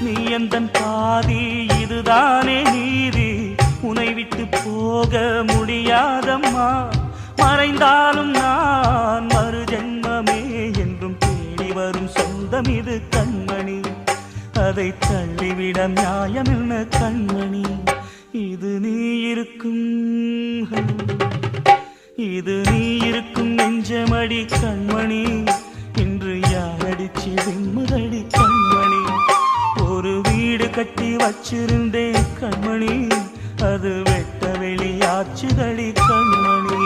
நீ எந்தன் பாதி, இதுதானே நீதி. உனை விட்டு போக முடியாதம்மா. மறைந்தாலும் நான் மறு ஜென்மமே என்றும் தேடி வரும் சொந்தம் இது கண்மணி. அதை தள்ளிவிட நியாயம் என்ன கண்மணி. இது நீ இருக்கும், இது நீ இருக்கும் நெஞ்சமடி கண்மணி. இன்று யாரடிச்சு விம்முதடி கண்மணி. ஒரு வீடு கட்டி வச்சிருந்தேன் கண்மணி, அது வெட்ட வெளியாச்சுதடி கண்மணி.